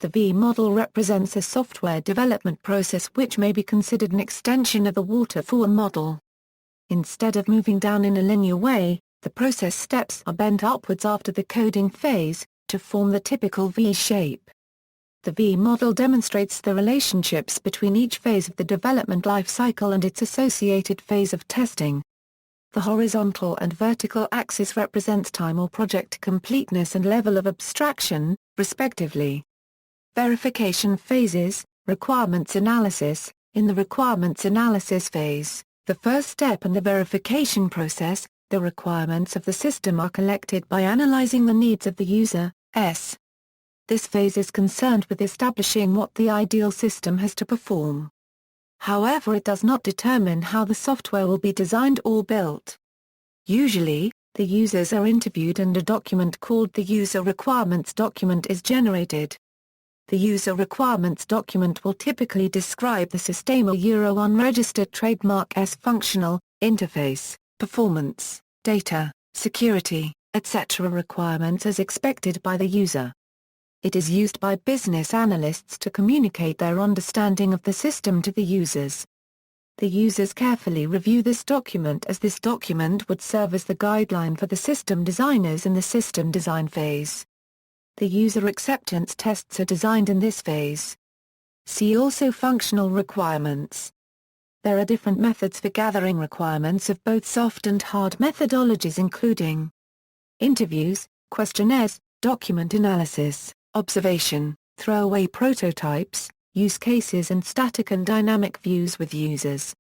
The V model represents a software development process which may be considered an extension of the waterfall model. Instead of moving down in a linear way, the process steps are bent upwards after the coding phase, to form the typical V shape. The V model demonstrates the relationships between each phase of the development life cycle and its associated phase of testing. The horizontal and vertical axis represents time or project completeness and level of abstraction, respectively. Verification phases, requirements analysis. In the requirements analysis phase, the first step in the verification process, the requirements of the system are collected by analyzing the needs of the user, S. This phase is concerned with establishing what the ideal system has to perform. However, it does not determine how the software will be designed or built. Usually, the users are interviewed and a document called the user requirements document is generated. The user requirements document will typically describe the Systema Euro 1 registered trademark S functional, interface, performance, data, security, etc. requirements as expected by the user. It is used by business analysts to communicate their understanding of the system to the users. The users carefully review this document as this document would serve as the guideline for the system designers in the system design phase. The user acceptance tests are designed in this phase. See also functional requirements. There are different methods for gathering requirements of both soft and hard methodologies including interviews, questionnaires, document analysis, observation, throwaway prototypes, use cases and static and dynamic views with users.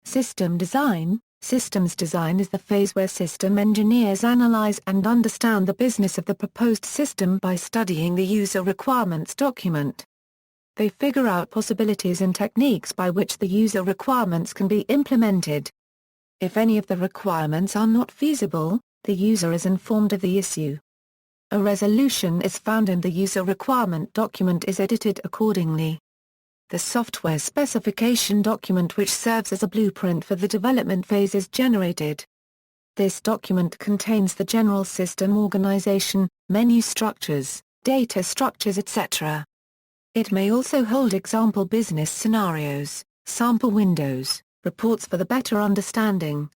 System design. Systems design is the phase where system engineers analyze and understand the business of the proposed system by studying the user requirements document. They figure out possibilities and techniques by which the user requirements can be implemented. If any of the requirements are not feasible, the user is informed of the issue. A resolution is found and the user requirement document is edited accordingly. The software specification document which serves as a blueprint for the development phase is generated. This document contains the general system organization, menu structures, data structures etc. It may also hold example business scenarios, sample windows, reports for the better understanding.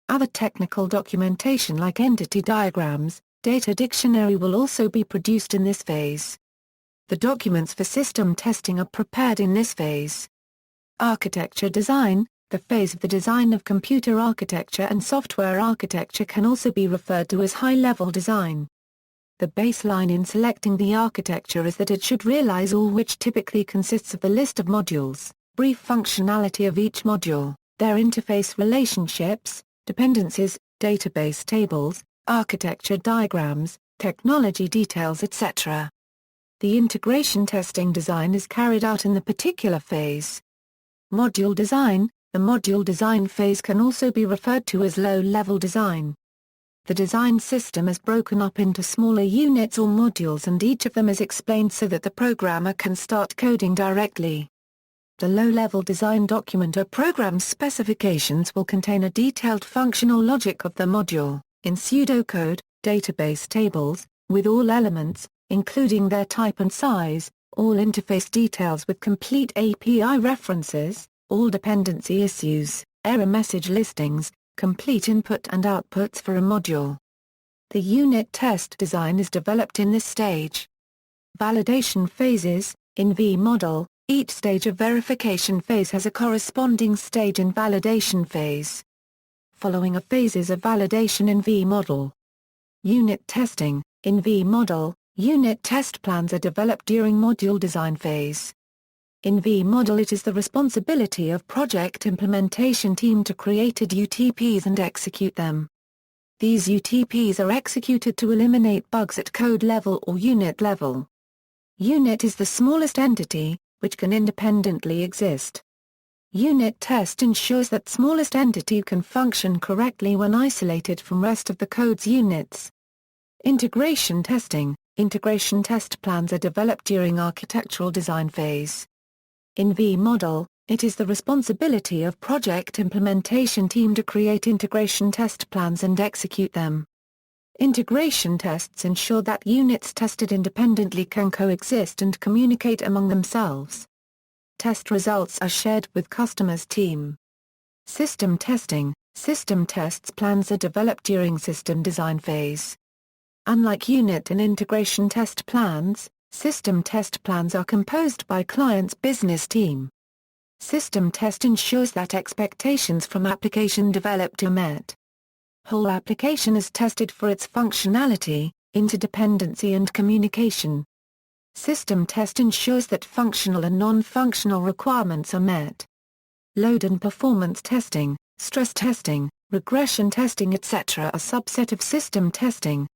Other technical documentation like entity diagrams, data dictionary will also be produced in this phase. The documents for system testing are prepared in this phase. Architecture design. The phase of the design of computer architecture and software architecture can also be referred to as high-level design. The baseline in selecting the architecture is that it should realize all, which typically consists of the list of modules, brief functionality of each module, their interface relationships, dependencies, database tables, architecture diagrams, technology details etc. The integration testing design is carried out in the particular phase. Module design. The module design phase can also be referred to as low-level design. The design system is broken up into smaller units or modules and each of them is explained so that the programmer can start coding directly. The low-level design document or program specifications will contain a detailed functional logic of the module, in pseudocode, database tables, with all elements, including their type and size, all interface details with complete API references, all dependency issues, error message listings, complete input and outputs for a module. The unit test design is developed in this stage. Validation phases. In V model, each stage of verification phase has a corresponding stage in validation phase. Following are phases of validation in V model. Unit testing. In V model, unit test plans are developed during module design phase. In V model it is the responsibility of project implementation team to create UTPs and execute them. These UTPs are executed to eliminate bugs at code level or unit level. Unit is the smallest entity, which can independently exist. Unit test ensures that smallest entity can function correctly when isolated from rest of the code's units. Integration testing. Integration test plans are developed during architectural design phase. In V model, it is the responsibility of project implementation team to create integration test plans and execute them. Integration tests ensure that units tested independently can coexist and communicate among themselves. Test results are shared with customers' team. System testing. System tests plans are developed during system design phase. Unlike unit and integration test plans, system test plans are composed by client's business team. System test ensures that expectations from application developed are met. Whole application is tested for its functionality, interdependency and communication. System test ensures that functional and non-functional requirements are met. Load and performance testing, stress testing, regression testing etc. are subset of system testing.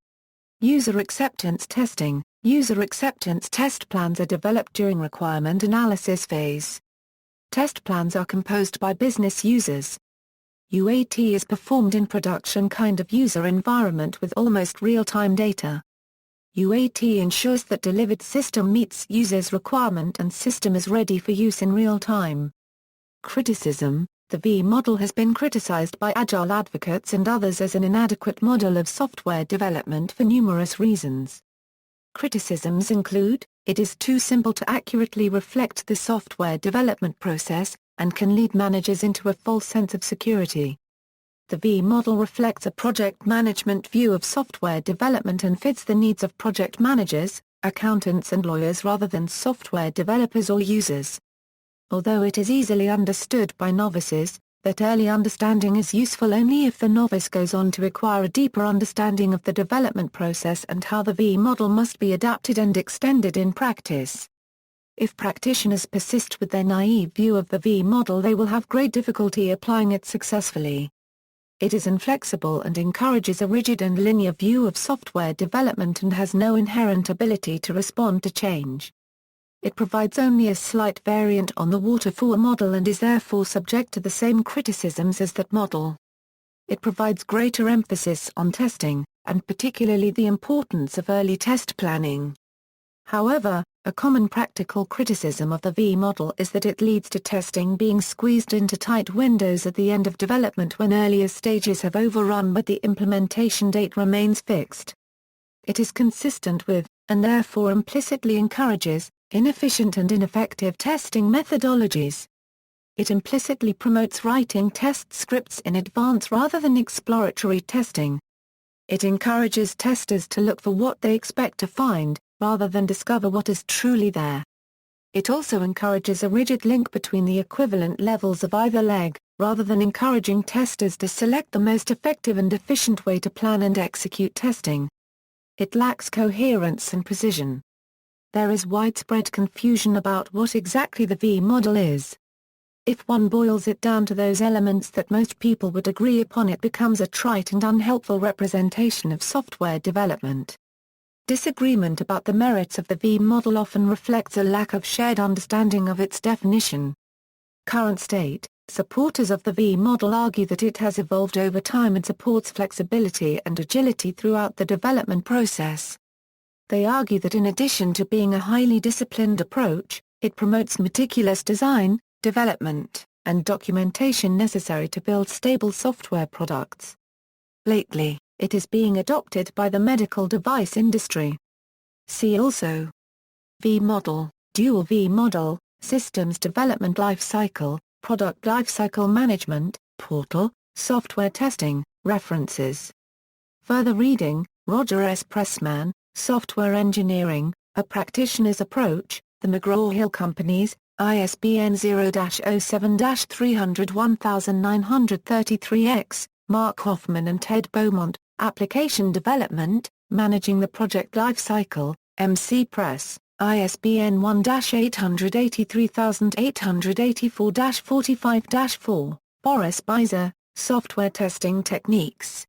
User acceptance testing. User acceptance test plans are developed during requirement analysis phase. Test plans are composed by business users. UAT is performed in production kind of user environment with almost real-time data. UAT ensures that delivered system meets users' requirement and system is ready for use in real time. Criticism. The V model has been criticized by Agile advocates and others as an inadequate model of software development for numerous reasons. Criticisms include, it is too simple to accurately reflect the software development process, and can lead managers into a false sense of security. The V model reflects a project management view of software development and fits the needs of project managers, accountants and lawyers rather than software developers or users. Although it is easily understood by novices, that early understanding is useful only if the novice goes on to acquire a deeper understanding of the development process and how the V model must be adapted and extended in practice. If practitioners persist with their naive view of the V model, they will have great difficulty applying it successfully. It is inflexible and encourages a rigid and linear view of software development and has no inherent ability to respond to change. It provides only a slight variant on the waterfall model and is therefore subject to the same criticisms as that model. It provides greater emphasis on testing, and particularly the importance of early test planning. However, a common practical criticism of the V model is that it leads to testing being squeezed into tight windows at the end of development when earlier stages have overrun but the implementation date remains fixed. It is consistent with, and therefore implicitly encourages, inefficient and ineffective testing methodologies. It implicitly promotes writing test scripts in advance rather than exploratory testing. It encourages testers to look for what they expect to find, rather than discover what is truly there. It also encourages a rigid link between the equivalent levels of either leg, rather than encouraging testers to select the most effective and efficient way to plan and execute testing. It lacks coherence and precision. There is widespread confusion about what exactly the V model is. If one boils it down to those elements that most people would agree upon, it becomes a trite and unhelpful representation of software development. Disagreement about the merits of the V model often reflects a lack of shared understanding of its definition. Current state. Supporters of the V model argue that it has evolved over time and supports flexibility and agility throughout the development process. They argue that in addition to being a highly disciplined approach, it promotes meticulous design, development, and documentation necessary to build stable software products. Lately, it is being adopted by the medical device industry. See also: V model, dual V model, systems development life cycle, product life cycle management, portal, software testing, references. Further reading: Roger S. Pressman, Software Engineering, A Practitioner's Approach, The McGraw-Hill Companies, ISBN 0-07-300-1933-X, Mark Hoffman and Ted Beaumont, Application Development, Managing the Project Life Cycle, MC Press, ISBN 1-833-8884-45-4, Boris Beiser, Software Testing Techniques.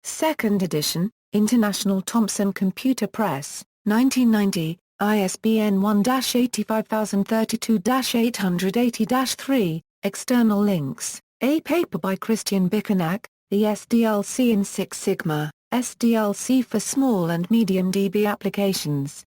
2nd edition, International Thomson Computer Press, 1990, ISBN 1-85032-880-3, external links, a paper by Christian Bickernack, The SDLC in Six Sigma, SDLC for Small and Medium DB Applications.